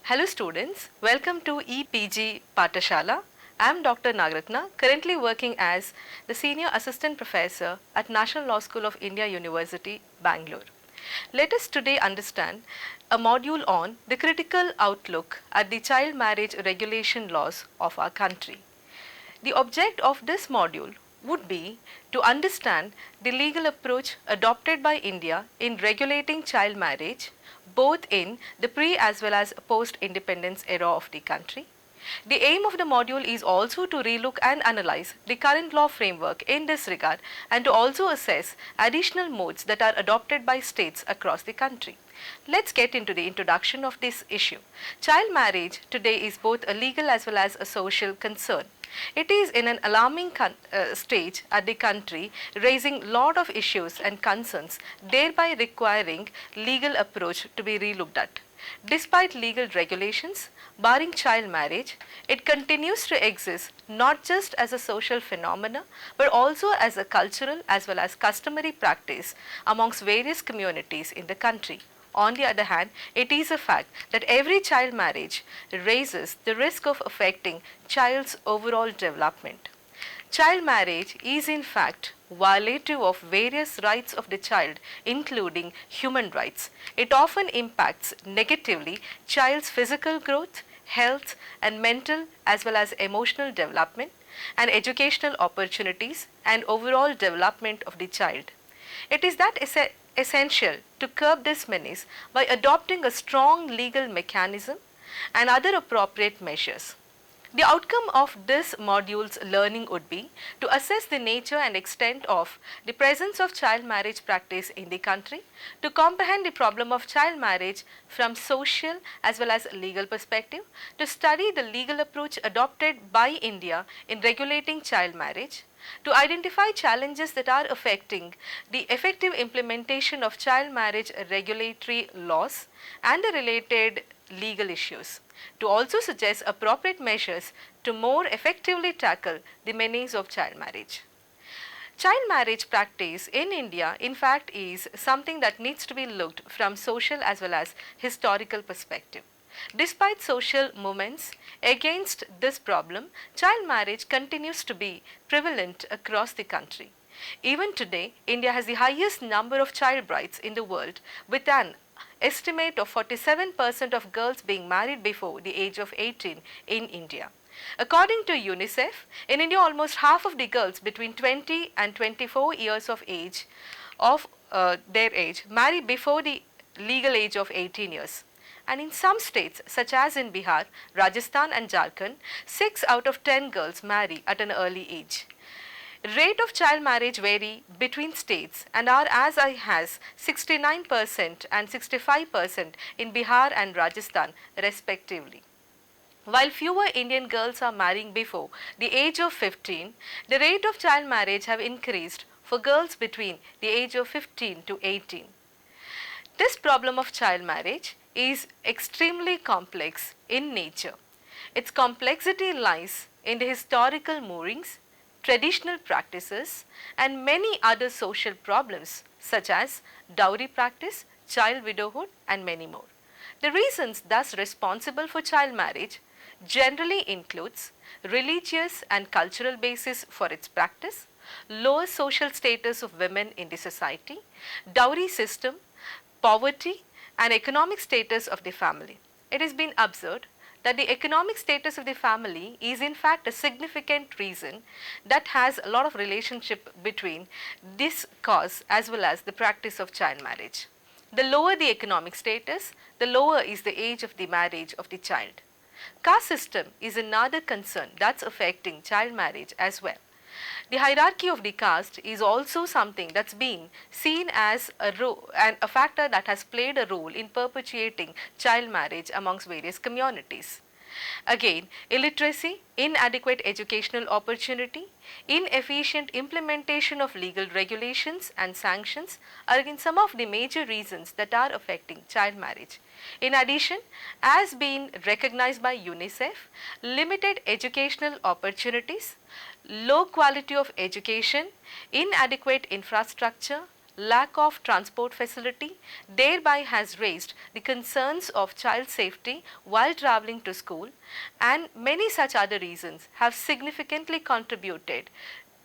Hello students, welcome to EPG Patashala. I am Dr. Nagratna, currently working as the Senior Assistant Professor at National Law School of India University, Bangalore. Let us today understand a module on the critical outlook at the child marriage regulation laws of our country. The object of this module would be to understand the legal approach adopted by India in regulating child marriage, both in the pre as well as post independence era of the country. The aim of the module is also to relook and analyze the current law framework in this regard and to also assess additional modes that are adopted by states across the country. Let's get into the introduction of this issue. Child marriage today is both a legal as well as a social concern. It is in an alarming stage at the country, raising lot of issues and concerns, thereby requiring legal approach to be relooked at. Despite legal regulations barring child marriage, it continues to exist not just as a social phenomena but also as a cultural as well as customary practice amongst various communities in the country. On the other hand, it is a fact that every child marriage raises the risk of affecting child's overall development. Child marriage is in fact violative of various rights of the child, including human rights. It often impacts negatively child's physical growth, health and mental as well as emotional development and educational opportunities and overall development of the child. It is that essential to curb this menace by adopting a strong legal mechanism and other appropriate measures. The outcome of this module's learning would be to assess the nature and extent of the presence of child marriage practice in the country, to comprehend the problem of child marriage from social as well as legal perspective, to study the legal approach adopted by India in regulating child marriage, to identify challenges that are affecting the effective implementation of child marriage regulatory laws and the related legal issues, to also suggest appropriate measures to more effectively tackle the menace of child marriage. Child marriage practice in India in fact is something that needs to be looked from social as well as historical perspective. Despite social movements against this problem, child marriage continues to be prevalent across the country. Even today, India has the highest number of child brides in the world, with an estimate of 47% of girls being married before the age of 18 in India. According to UNICEF, in India almost half of the girls between 20 and 24 years of age marry before the legal age of 18 years. And in some states such as in Bihar, Rajasthan and Jharkhand, 6 out of 10 girls marry at an early age. Rate of child marriage vary between states and are as high as 69% and 65% in Bihar and Rajasthan respectively. While fewer Indian girls are marrying before the age of 15, the rate of child marriage have increased for girls between the age of 15 to 18. This problem of child marriage is extremely complex in nature. Its complexity lies in the historical moorings, traditional practices and many other social problems such as dowry practice, child widowhood and many more. The reasons thus responsible for child marriage generally includes religious and cultural basis for its practice, lower social status of women in the society, dowry system, poverty and economic status of the family. It has been observed that the economic status of the family is in fact a significant reason that has a lot of relationship between this cause as well as the practice of child marriage. The lower the economic status, the lower is the age of the marriage of the child. Caste system is another concern that's affecting child marriage as well. The hierarchy of the caste is also something that's been seen as a factor that has played a role in perpetuating child marriage amongst various communities. Again, illiteracy, inadequate educational opportunity, inefficient implementation of legal regulations and sanctions are again some of the major reasons that are affecting child marriage. In addition, as being recognized by UNICEF, limited educational opportunities, low quality of education, inadequate infrastructure, lack of transport facility thereby has raised the concerns of child safety while traveling to school, and many such other reasons have significantly contributed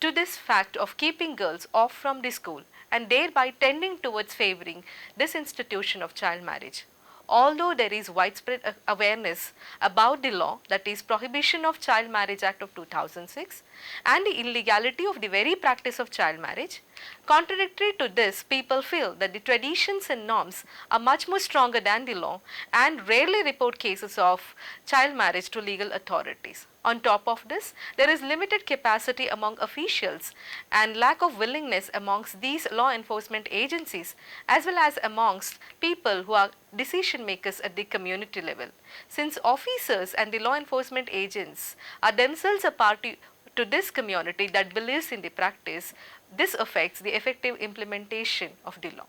to this fact of keeping girls off from the school and thereby tending towards favoring this institution of child marriage. Although there is widespread awareness about the law, that is Prohibition of Child Marriage Act of 2006, and the illegality of the very practice of child marriage, contradictory to this, people feel that the traditions and norms are much more stronger than the law and rarely report cases of child marriage to legal authorities. On top of this, there is limited capacity among officials and lack of willingness amongst these law enforcement agencies as well as amongst people who are decision makers at the community level. Since officers and the law enforcement agents are themselves a party to this community that believes in the practice, this affects the effective implementation of the law.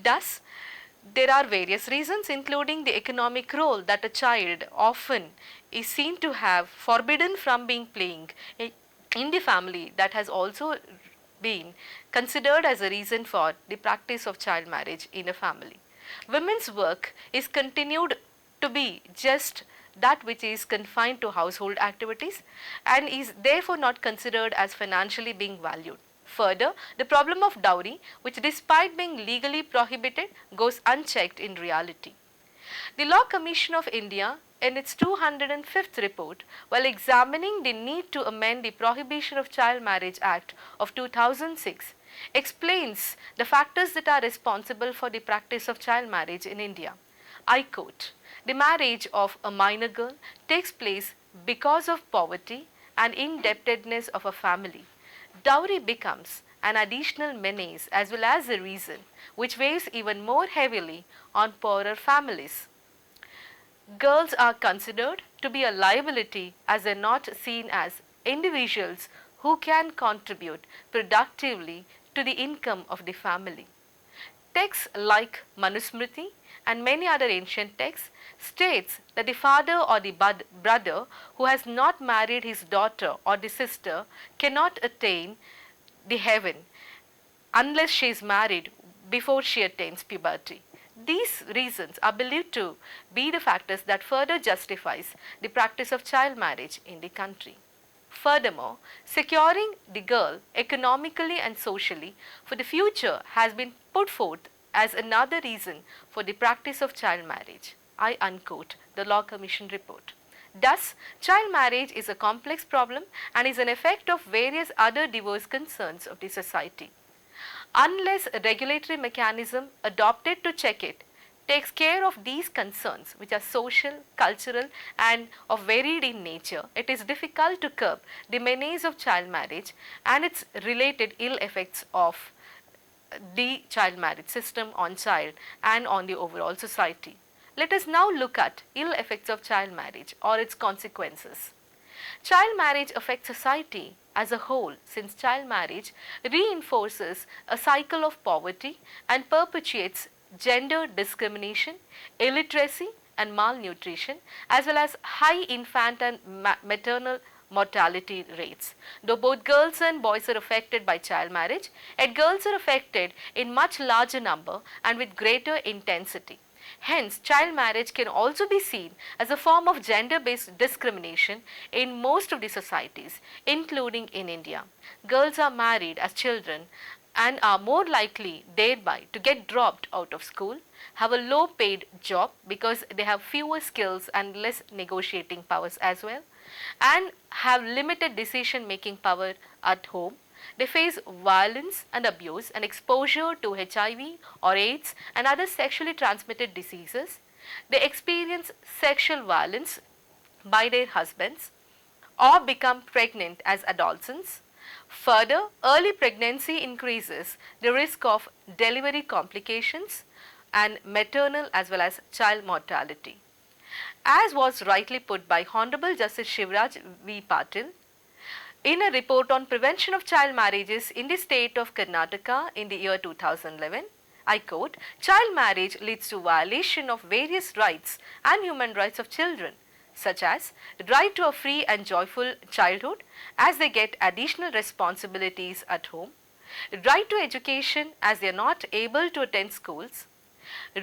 Thus, there are various reasons, including the economic role that a child often is seen to have forbidden from being playing in the family, that has also been considered as a reason for the practice of child marriage in a family. Women's work is continued to be just that which is confined to household activities and is therefore not considered as financially being valued. Further, the problem of dowry, which despite being legally prohibited, goes unchecked in reality. The Law Commission of India, in its 205th report, while examining the need to amend the Prohibition of Child Marriage Act of 2006, explains the factors that are responsible for the practice of child marriage in India. I quote, "The marriage of a minor girl takes place because of poverty and indebtedness of a family. Dowry becomes an additional menace as well as a reason which weighs even more heavily on poorer families. Girls are considered to be a liability as they are not seen as individuals who can contribute productively to the income of the family." Texts like Manusmriti and many other ancient texts states that the father or the brother who has not married his daughter or the sister cannot attain the heaven unless she is married before she attains puberty. These reasons are believed to be the factors that further justifies the practice of child marriage in the country. Furthermore, securing the girl economically and socially for the future has been put forth as another reason for the practice of child marriage. I unquote the Law Commission report. Thus, child marriage is a complex problem and is an effect of various other diverse concerns of the society. Unless a regulatory mechanism adopted to check it takes care of these concerns, which are social, cultural, and of varied in nature, it is difficult to curb the menace of child marriage and its related ill effects of the child marriage system on child and on the overall society. Let us now look at ill effects of child marriage or its consequences. Child marriage affects society as a whole, since child marriage reinforces a cycle of poverty and perpetuates gender discrimination, illiteracy and malnutrition, as well as high infant and maternal mortality rates. Though both girls and boys are affected by child marriage, yet girls are affected in much larger number and with greater intensity. Hence, child marriage can also be seen as a form of gender-based discrimination in most of the societies, including in India. Girls are married as children and are more likely thereby to get dropped out of school, have a low paid job because they have fewer skills and less negotiating powers as well, and have limited decision making power at home. They face violence and abuse and exposure to HIV or AIDS and other sexually transmitted diseases. They experience sexual violence by their husbands or become pregnant as adolescents. Further, early pregnancy increases the risk of delivery complications and maternal as well as child mortality. As was rightly put by Honorable Justice Shivraj V. Patil, in a report on prevention of child marriages in the state of Karnataka in the year 2011, I quote, "Child marriage leads to violation of various rights and human rights of children, such as the right to a free and joyful childhood as they get additional responsibilities at home, right to education as they are not able to attend schools,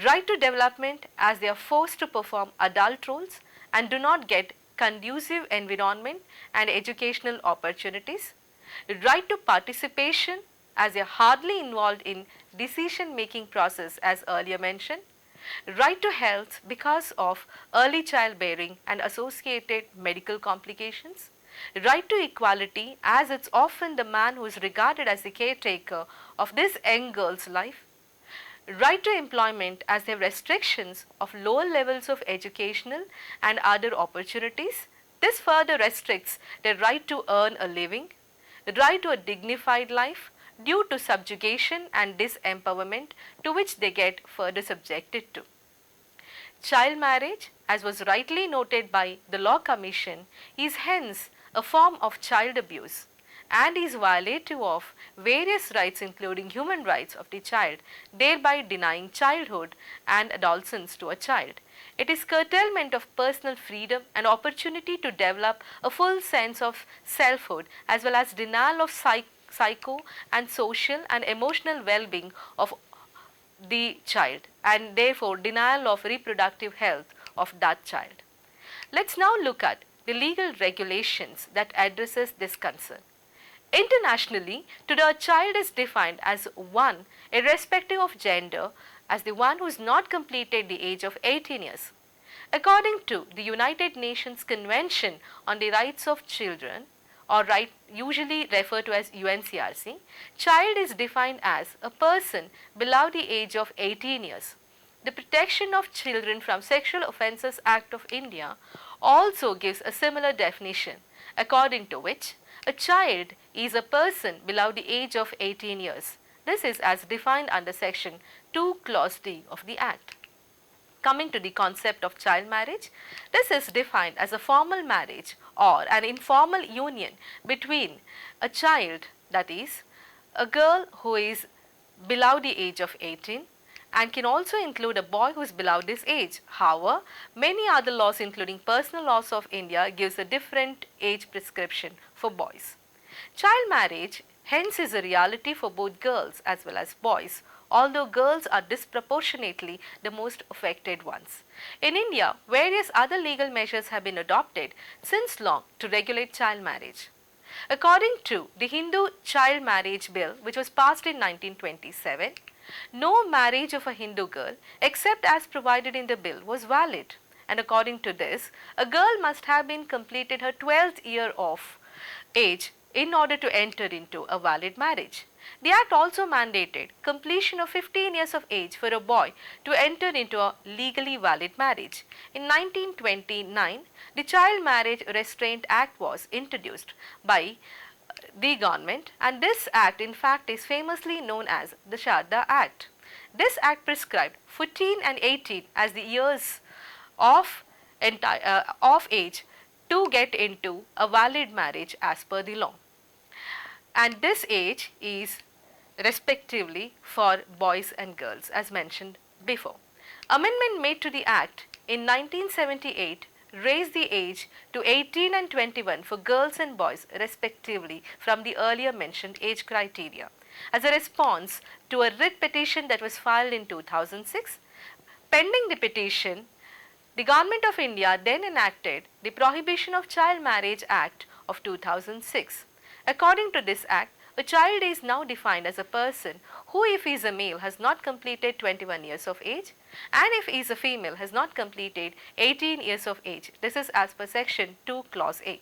right to development as they are forced to perform adult roles and do not get conducive environment and educational opportunities, right to participation as they are hardly involved in decision making process as earlier mentioned, right to health because of early childbearing and associated medical complications, right to equality as it's often the man who is regarded as the caretaker of this young girl's life, right to employment as there are restrictions of lower levels of educational and other opportunities. This further restricts their right to earn a living, right to a dignified life due to subjugation and disempowerment to which they get further subjected to. Child marriage, as was rightly noted by the Law Commission, is hence a form of child abuse and is violative of various rights including human rights of the child, thereby denying childhood and adolescence to a child. It is curtailment of personal freedom and opportunity to develop a full sense of selfhood as well as denial of psycho and social and emotional well-being of the child and therefore denial of reproductive health of that child. Let's now look at the legal regulations that addresses this concern. Internationally, today a child is defined as one irrespective of gender as the one who has not completed the age of 18 years. According to the United Nations Convention on the Rights of Children, or right usually referred to as UNCRC, child is defined as a person below the age of 18 years. The Protection of Children from Sexual Offences Act of India also gives a similar definition, according to which a child is a person below the age of 18 years. This is as defined under section 2 clause D of the Act. Coming to the concept of child marriage, this is defined as a formal marriage or an informal union between a child, that is, a girl who is below the age of 18 and can also include a boy who is below this age. However, many other laws including personal laws of India gives a different age prescription for boys. Child marriage hence is a reality for both girls as well as boys, although girls are disproportionately the most affected ones. In India, various other legal measures have been adopted since long to regulate child marriage. According to the Hindu Child Marriage Bill, which was passed in 1927, no marriage of a Hindu girl except as provided in the bill was valid, and according to this, a girl must have been completed her 12th year of age in order to enter into a valid marriage. The Act also mandated completion of 15 years of age for a boy to enter into a legally valid marriage. In 1929, the Child Marriage Restraint Act was introduced by the government, and this act in fact is famously known as the Sharda Act. This act prescribed 14 and 18 as the years of age to get into a valid marriage as per the law, and this age is respectively for boys and girls as mentioned before. Amendment made to the Act in 1978 raised the age to 18 and 21 for girls and boys respectively from the earlier mentioned age criteria. As a response to a writ petition that was filed in 2006, pending the petition, the Government of India then enacted the Prohibition of Child Marriage Act of 2006. According to this act, a child is now defined as a person who, if he is a male, has not completed 21 years of age, and if he is a female, has not completed 18 years of age. This is as per section 2 clause A.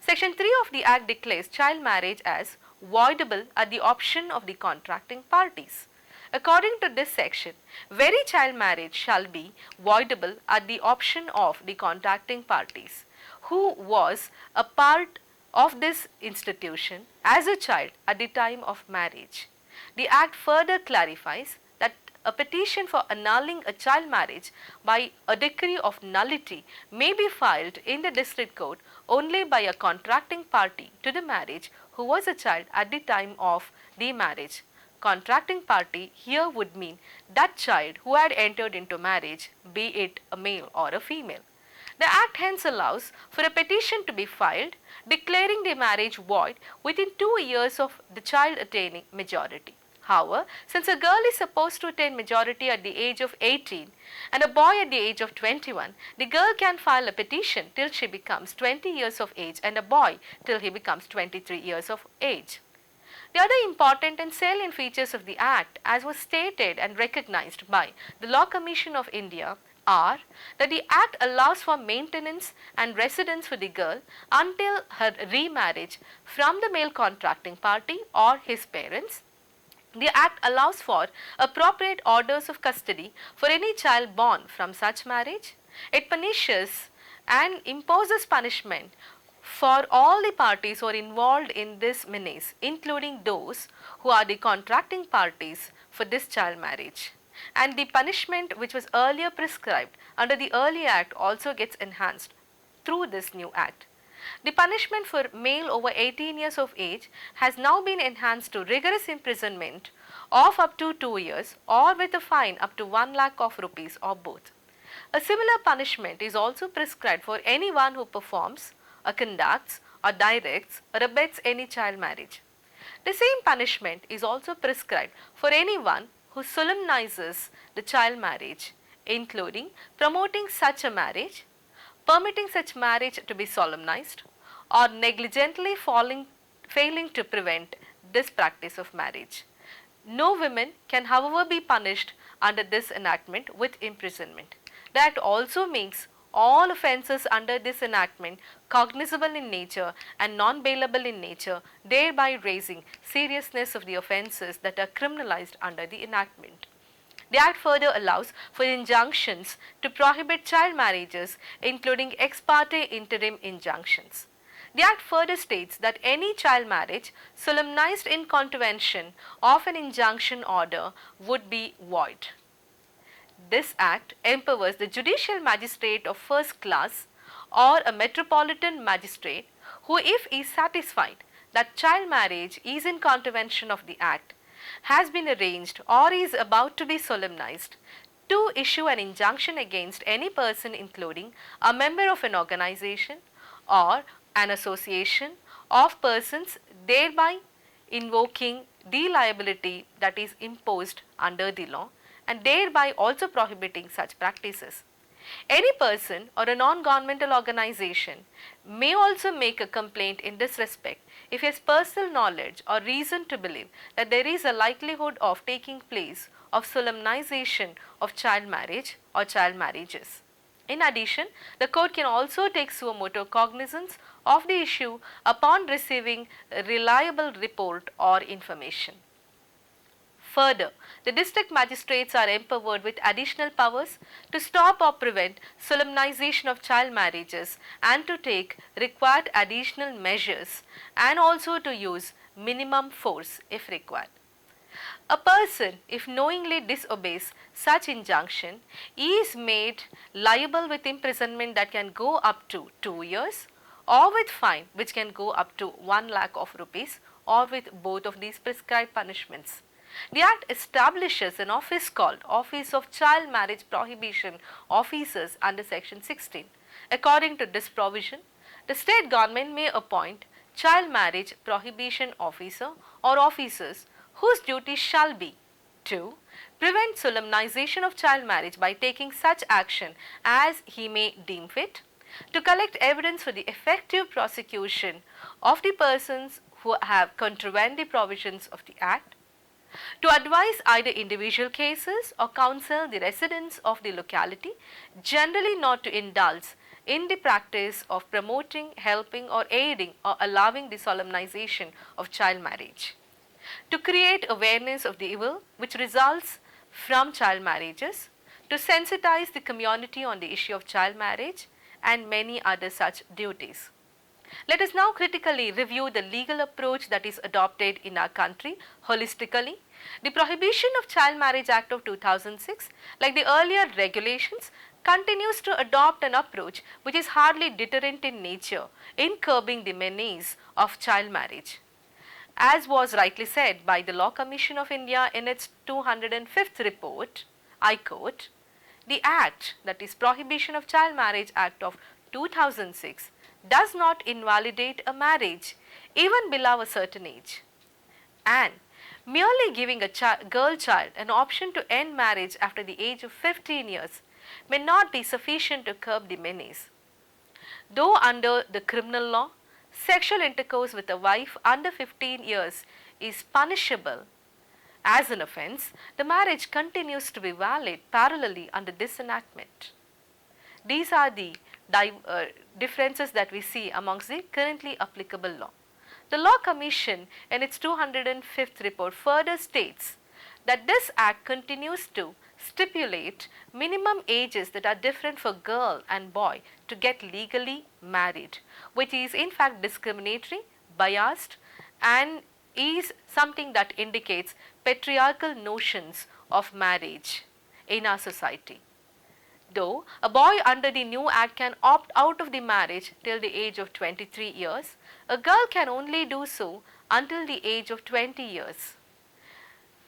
Section 3 of the Act declares child marriage as voidable at the option of the contracting parties. According to this section, very child marriage shall be voidable at the option of the contracting parties who was a part of this institution as a child at the time of marriage. The Act further clarifies that a petition for annulling a child marriage by a decree of nullity may be filed in the district court only by a contracting party to the marriage who was a child at the time of the marriage. Contracting party here would mean that child who had entered into marriage, be it a male or a female. The Act hence allows for a petition to be filed declaring the marriage void within 2 years of the child attaining majority. However, since a girl is supposed to attain majority at the age of 18 and a boy at the age of 21, the girl can file a petition till she becomes 20 years of age and a boy till he becomes 23 years of age. The other important and salient features of the Act, as was stated and recognized by the Law Commission of India, are that the Act allows for maintenance and residence for the girl until her remarriage from the male contracting party or his parents. The Act allows for appropriate orders of custody for any child born from such marriage. It punishes and imposes punishment for all the parties who are involved in this menace, including those who are the contracting parties for this child marriage. And the punishment which was earlier prescribed under the earlier Act also gets enhanced through this new Act. The punishment for male over 18 years of age has now been enhanced to rigorous imprisonment of up to 2 years or with a fine up to 1 lakh of rupees or both. A similar punishment is also prescribed for anyone who performs or conducts or directs or abets any child marriage. The same punishment is also prescribed for anyone who solemnizes the child marriage, including promoting such a marriage, permitting such marriage to be solemnized, or negligently failing to prevent this practice of marriage. No women can, however, be punished under this enactment with imprisonment. The Act also makes all offences under this enactment cognizable in nature and non-bailable in nature, thereby raising seriousness of the offences that are criminalized under the enactment. The Act further allows for injunctions to prohibit child marriages, including ex parte interim injunctions. The Act further states that any child marriage solemnized in contravention of an injunction order would be void. This Act empowers the judicial magistrate of first class or a metropolitan magistrate who, if is satisfied that child marriage is in contravention of the Act, has been arranged or is about to be solemnized, to issue an injunction against any person, including a member of an organization or an association of persons, thereby invoking the liability that is imposed under the law and thereby also prohibiting such practices. Any person or a non-governmental organization may also make a complaint in this respect if he has personal knowledge or reason to believe that there is a likelihood of taking place of solemnization of child marriage or child marriages. In addition, the court can also take suo motu cognizance of the issue upon receiving a reliable report or information. Further, the district magistrates are empowered with additional powers to stop or prevent solemnization of child marriages and to take required additional measures and also to use minimum force if required. A person, if knowingly disobeys such injunction, is made liable with imprisonment that can go up to 2 years or with fine which can go up to 1 lakh of rupees or with both of these prescribed punishments. The Act establishes an office called Office of Child Marriage Prohibition Officers under Section 16. According to this provision, the state government may appoint child marriage prohibition officer or officers whose duty shall be to prevent solemnization of child marriage by taking such action as he may deem fit, to collect evidence for the effective prosecution of the persons who have contravened the provisions of the Act, to advise either individual cases or counsel the residents of the locality generally not to indulge in the practice of promoting, helping or aiding or allowing the solemnization of child marriage, to create awareness of the evil which results from child marriages, to sensitize the community on the issue of child marriage and many other such duties. Let us now critically review the legal approach that is adopted in our country holistically. The Prohibition of Child Marriage Act of 2006, like the earlier regulations, continues to adopt an approach which is hardly deterrent in nature in curbing the menace of child marriage. As was rightly said by the Law Commission of India in its 205th report, I quote, "The Act, that is Prohibition of Child Marriage Act of 2006 does not invalidate a marriage even below a certain age, and merely giving a girl child an option to end marriage after the age of 15 years may not be sufficient to curb the menace. Though under the criminal law, sexual intercourse with a wife under 15 years is punishable as an offence, the marriage continues to be valid parallelly under this enactment. These are the differences that we see amongst the currently applicable law. The Law Commission in its 205th report further states that this act continues to stipulate minimum ages that are different for girl and boy to get legally married, which is in fact discriminatory, biased, and is something that indicates patriarchal notions of marriage in our society. Though a boy under the new act can opt out of the marriage till the age of 23 years, a girl can only do so until the age of 20 years.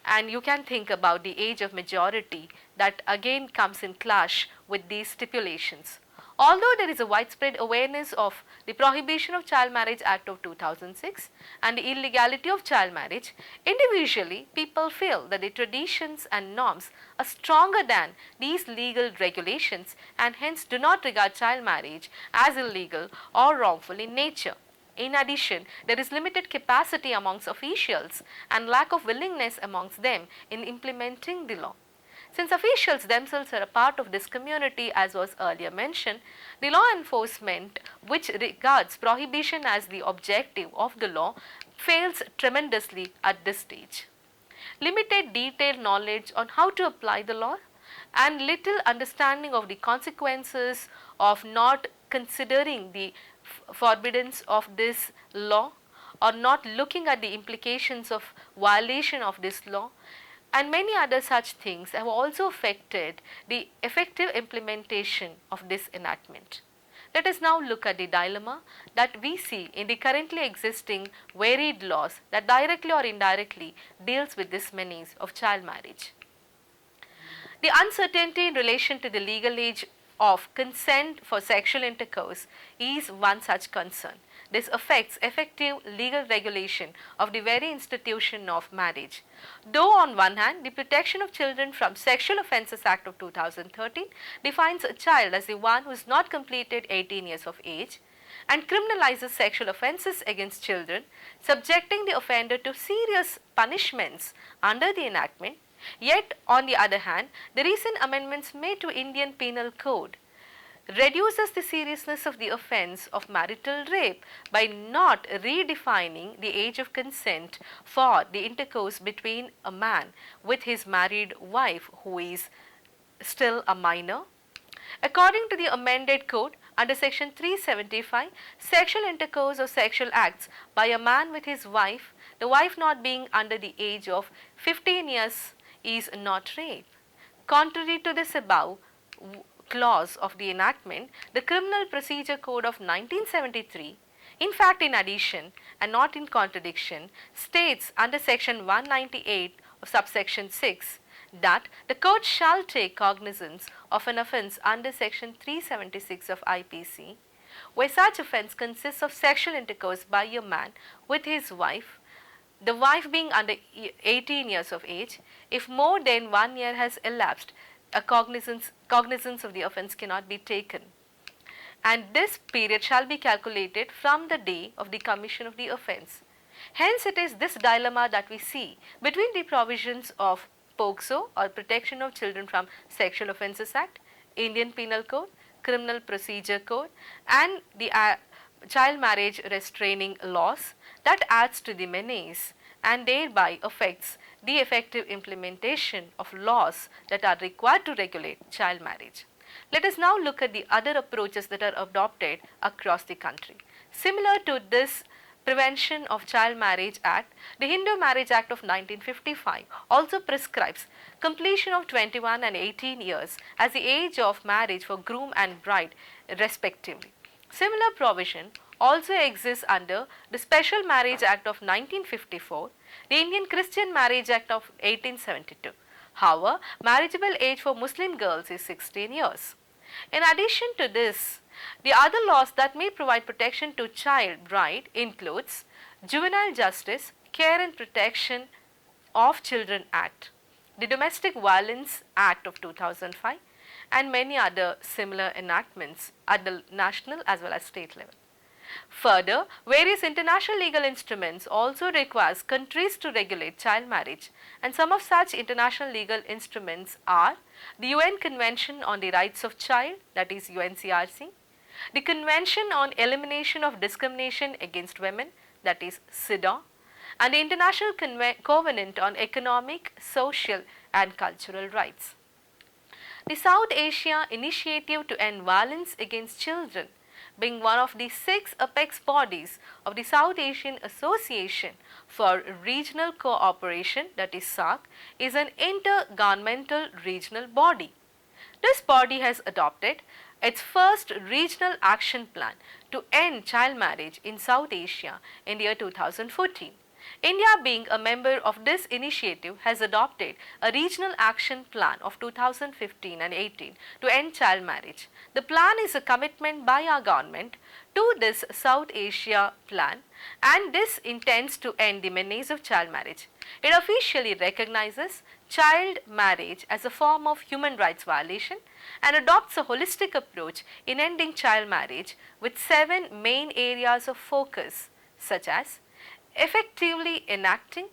And you can think about the age of majority that again comes in clash with these stipulations. Although there is a widespread awareness of the Prohibition of Child Marriage Act of 2006 and the illegality of child marriage, individually people feel that the traditions and norms are stronger than these legal regulations and hence do not regard child marriage as illegal or wrongful in nature. In addition, there is limited capacity amongst officials and lack of willingness amongst them in implementing the law. Since officials themselves are a part of this community, as was earlier mentioned, the law enforcement, which regards prohibition as the objective of the law, fails tremendously at this stage. Limited detailed knowledge on how to apply the law and little understanding of the consequences of not considering the forbiddance of this law or not looking at the implications of violation of this law and many other such things have also affected the effective implementation of this enactment. Let us now look at the dilemma that we see in the currently existing varied laws that directly or indirectly deals with this menace of child marriage. The uncertainty in relation to the legal age of consent for sexual intercourse is one such concern. This affects effective legal regulation of the very institution of marriage. Though on one hand, the Protection of Children from Sexual Offences Act of 2013 defines a child as the one who has not completed 18 years of age and criminalizes sexual offences against children, subjecting the offender to serious punishments under the enactment. Yet, on the other hand, the recent amendments made to Indian Penal Code reduces the seriousness of the offence of marital rape by not redefining the age of consent for the intercourse between a man with his married wife who is still a minor. According to the amended code, under section 375, sexual intercourse or sexual acts by a man with his wife, the wife not being under the age of 15 years is not rape. Contrary to this above clause of the enactment, the Criminal Procedure Code of 1973, in fact in addition and not in contradiction, states under section 198 of subsection 6 that the court shall take cognizance of an offence under section 376 of IPC where such offence consists of sexual intercourse by a man with his wife, the wife being under 18 years of age, if more than 1 year has elapsed, a cognizance of the offence cannot be taken, and this period shall be calculated from the day of the commission of the offence. Hence, it is this dilemma that we see between the provisions of POCSO or Protection of Children from Sexual Offences Act, Indian Penal Code, Criminal Procedure Code and the child marriage restraining laws that adds to the menace and thereby affects the effective implementation of laws that are required to regulate child marriage. Let us now look at the other approaches that are adopted across the country. Similar to this Prevention of Child Marriage Act, the Hindu Marriage Act of 1955 also prescribes completion of 21 and 18 years as the age of marriage for groom and bride respectively. Similar provision also exists under the Special Marriage Act of 1954, the Indian Christian Marriage Act of 1872. However, marriageable age for Muslim girls is 16 years. In addition to this, The other laws that may provide protection to child bride includes Juvenile Justice, Care and Protection of Children Act, the Domestic Violence Act of 2005, and many other similar enactments at the national as well as state level. Further, various international legal instruments also requires countries to regulate child marriage, and some of such international legal instruments are the UN Convention on the Rights of Child, that is UNCRC, the Convention on Elimination of Discrimination Against Women, that is CEDAW, and the International Covenant on Economic, Social and Cultural Rights. The South Asia Initiative to End Violence Against Children, being one of the 6 apex bodies of the South Asian Association for Regional Cooperation, that is SAARC, is an intergovernmental regional body. This body has adopted its first regional action plan to end child marriage in South Asia in the year 2014. India, being a member of this initiative, has adopted a regional action plan of 2015 and 18 to end child marriage. The plan is a commitment by our government to this South Asia plan, and this intends to end the menace of child marriage. It officially recognizes child marriage as a form of human rights violation and adopts a holistic approach in ending child marriage with 7 main areas of focus, such as effectively enacting,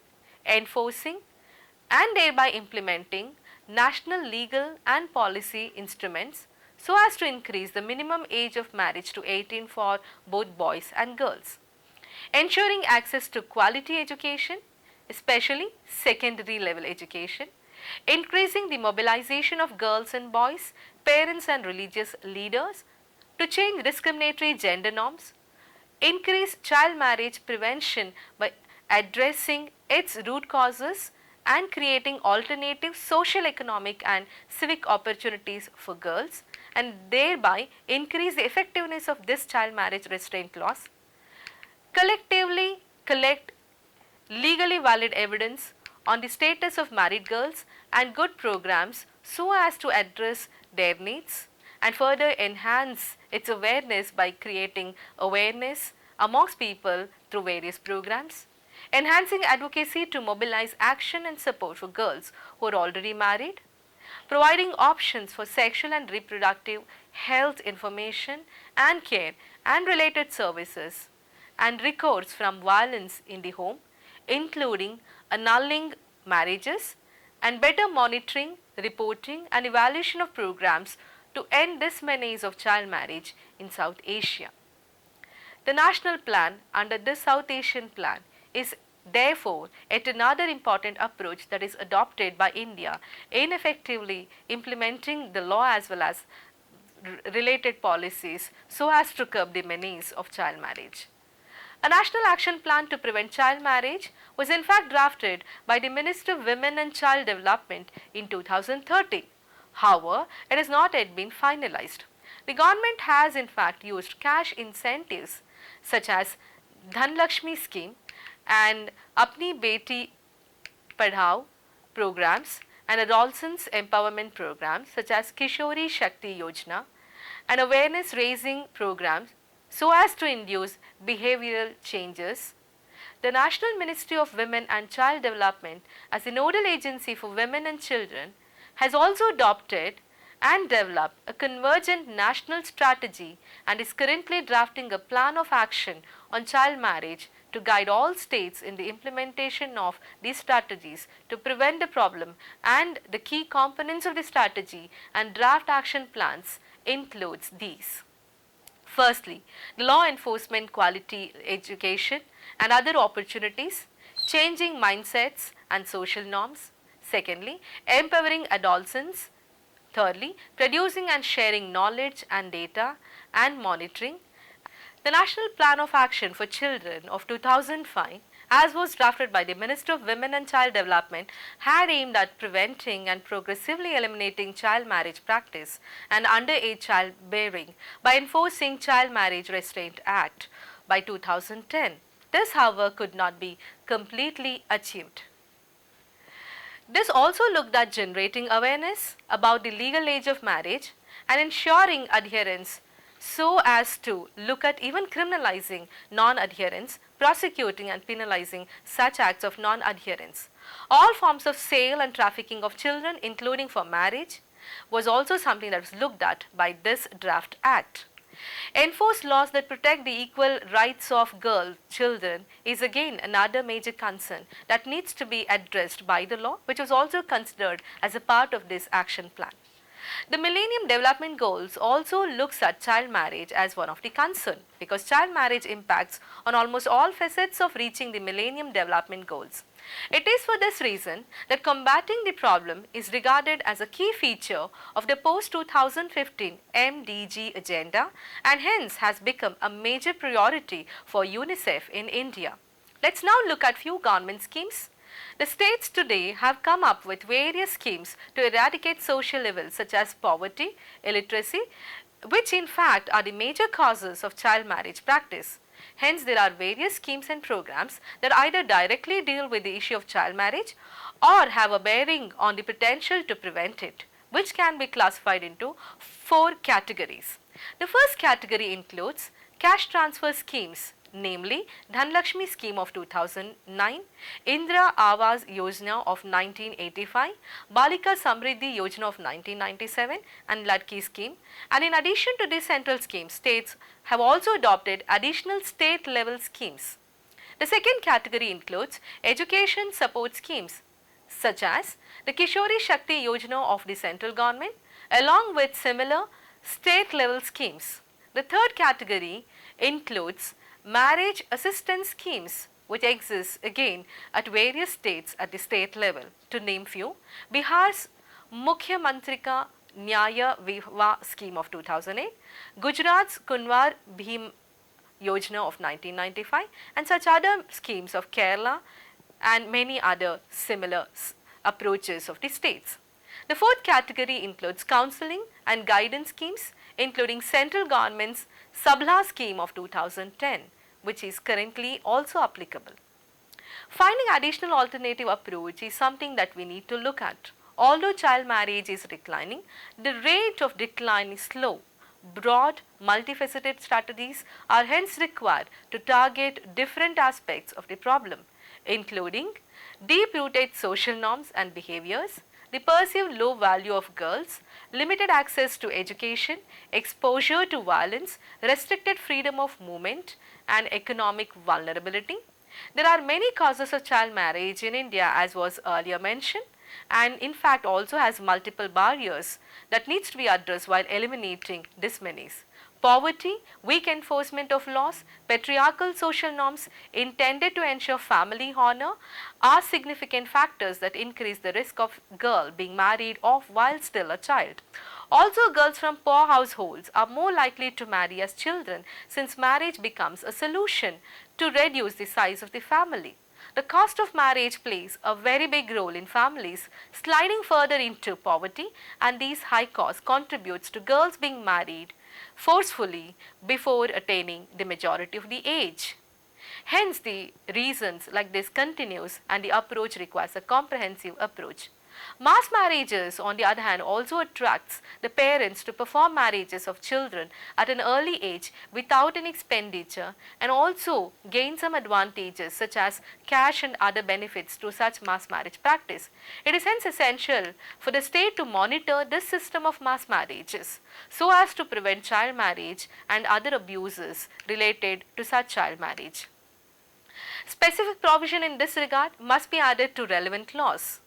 enforcing and thereby implementing national legal and policy instruments so as to increase the minimum age of marriage to 18 for both boys and girls. Ensuring access to quality education, especially secondary level education. Increasing the mobilization of girls and boys, parents and religious leaders to change discriminatory gender norms. Increase child marriage prevention by addressing its root causes and creating alternative social, economic and civic opportunities for girls, and thereby increase the effectiveness of this child marriage restraint laws. Collectively collect legally valid evidence on the status of married girls and good programs so as to address their needs, and further enhance its awareness by creating awareness amongst people through various programs. Enhancing advocacy to mobilize action and support for girls who are already married. Providing options for sexual and reproductive health information and care and related services, and recourse from violence in the home, including annulling marriages, and better monitoring, reporting and evaluation of programs to end this menace of child marriage in South Asia. The national plan under this South Asian plan is therefore yet another important approach that is adopted by India in effectively implementing the law as well as related policies so as to curb the menace of child marriage. A national action plan to prevent child marriage was in fact drafted by the Minister of Women and Child Development in 2013. However, it has not yet been finalized. The government has in fact used cash incentives such as Dhanlakshmi scheme and Apni Beti Padhao programs and adolescents empowerment programs such as Kishori Shakti Yojana and awareness raising programs so as to induce behavioral changes. The National Ministry of Women and Child Development, as a nodal agency for women and children, has also adopted and developed a convergent national strategy and is currently drafting a plan of action on child marriage to guide all states in the implementation of these strategies to prevent the problem, and the key components of the strategy and draft action plans includes these. Firstly, the law enforcement, quality education and other opportunities, changing mindsets and social norms. Secondly, empowering adolescents. Thirdly, producing and sharing knowledge and data and monitoring. The National Plan of Action for Children of 2005, as was drafted by the Minister of Women and Child Development, had aimed at preventing and progressively eliminating child marriage practice and underage childbearing by enforcing Child Marriage Restraint Act by 2010. This, however, could not be completely achieved. This also looked at generating awareness about the legal age of marriage and ensuring adherence so as to look at even criminalizing non-adherence, prosecuting and penalizing such acts of non-adherence. All forms of sale and trafficking of children, including for marriage, was also something that was looked at by this draft act. Enforce laws that protect the equal rights of girl children is again another major concern that needs to be addressed by the law, which was also considered as a part of this action plan. The Millennium Development Goals also looks at child marriage as one of the concern, because child marriage impacts on almost all facets of reaching the Millennium Development Goals. It is for this reason that combating the problem is regarded as a key feature of the post-2015 MDG agenda and hence has become a major priority for UNICEF in India. Let's now look at few government schemes. The states today have come up with various schemes to eradicate social evils such as poverty, illiteracy, which in fact are the major causes of child marriage practice. Hence, there are various schemes and programs that either directly deal with the issue of child marriage or have a bearing on the potential to prevent it, which can be classified into 4 categories. The first category includes cash transfer schemes, namely Dhanlakshmi scheme of 2009, Indira Awas Yojana of 1985, Balika Samriddhi Yojana of 1997 and Ladki scheme. And in addition to these central schemes, states have also adopted additional state level schemes. The second category includes education support schemes such as the Kishori Shakti Yojana of the central government along with similar state level schemes. The third category includes marriage assistance schemes which exist again at various states at the state level. To name few, Bihar's Mukhya Mantrika Nyaya Vivah scheme of 2008, Gujarat's Kunwar Bhim Yojana of 1995 and such other schemes of Kerala and many other similar approaches of the states. The fourth category includes counseling and guidance schemes including central government's Sabla scheme of 2010, which is currently also applicable. Finding additional alternative approach is something that we need to look at. Although child marriage is declining, the rate of decline is slow. Broad, multifaceted strategies are hence required to target different aspects of the problem, including deep-rooted social norms and behaviors, the perceived low value of girls, limited access to education, exposure to violence, restricted freedom of movement, and economic vulnerability. There are many causes of child marriage in India as was earlier mentioned, and in fact also has multiple barriers that needs to be addressed while eliminating dismanies. Poverty, weak enforcement of laws, patriarchal social norms intended to ensure family honor are significant factors that increase the risk of girl being married off while still a child. Also, girls from poor households are more likely to marry as children since marriage becomes a solution to reduce the size of the family. The cost of marriage plays a very big role in families sliding further into poverty, and these high costs contributes to girls being married forcefully before attaining the majority of the age. Hence, the reasons like this continues and the approach requires a comprehensive approach. Mass marriages, on the other hand, also attracts the parents to perform marriages of children at an early age without an expenditure and also gain some advantages such as cash and other benefits to such mass marriage practice. It is hence essential for the state to monitor this system of mass marriages so as to prevent child marriage and other abuses related to such child marriage. Specific provision in this regard must be added to relevant laws.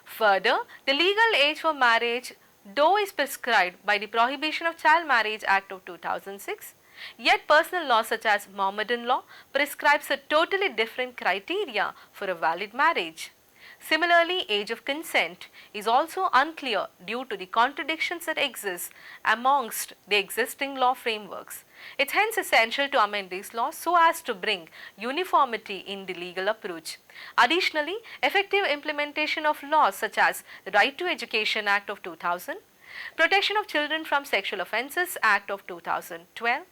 Further, the legal age for marriage, though is prescribed by the Prohibition of Child Marriage Act of 2006, yet personal law such as Mohammedan law prescribes a totally different criteria for a valid marriage. Similarly, age of consent is also unclear due to the contradictions that exist amongst the existing law frameworks. It is hence essential to amend these laws so as to bring uniformity in the legal approach. Additionally, effective implementation of laws such as the Right to Education Act of 2000, Protection of Children from Sexual Offences Act of 2012,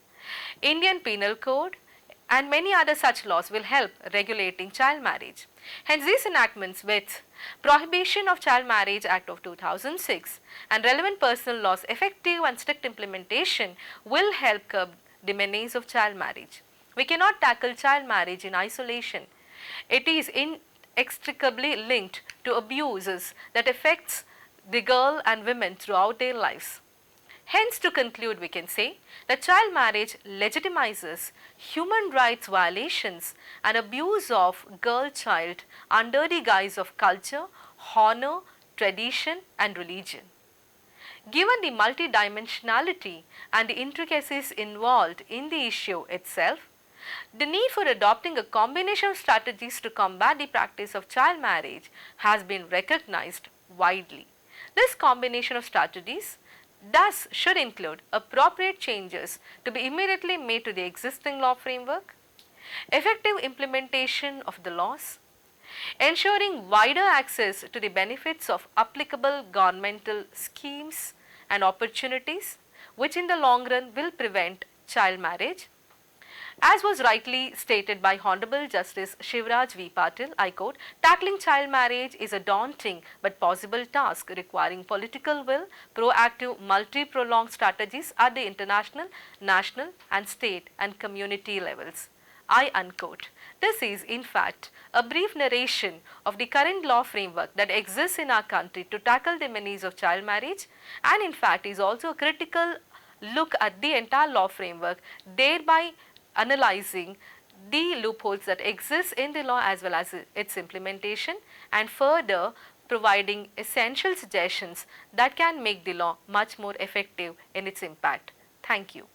Indian Penal Code, and many other such laws will help regulating child marriage. Hence, these enactments with Prohibition of Child Marriage Act of 2006 and relevant personal laws effective and strict implementation will help curb the menace of child marriage. We cannot tackle child marriage in isolation. It is inextricably linked to abuses that affects the girl and women throughout their lives. Hence, to conclude, we can say that child marriage legitimizes human rights violations and abuse of girl child under the guise of culture, honor, tradition and religion. Given the multidimensionality and the intricacies involved in the issue itself, the need for adopting a combination of strategies to combat the practice of child marriage has been recognized widely. This combination of strategies thus should include appropriate changes to be immediately made to the existing law framework, effective implementation of the laws, ensuring wider access to the benefits of applicable governmental schemes and opportunities, which in the long run will prevent child marriage. As was rightly stated by Honorable Justice Shivraj V. Patil, I quote, tackling child marriage is a daunting but possible task requiring political will, proactive, multi-pronged strategies at the international, national and state and community levels. I unquote. This is in fact a brief narration of the current law framework that exists in our country to tackle the menace of child marriage, and in fact is also a critical look at the entire law framework, thereby analyzing the loopholes that exist in the law as well as its implementation, and further providing essential suggestions that can make the law much more effective in its impact. Thank you.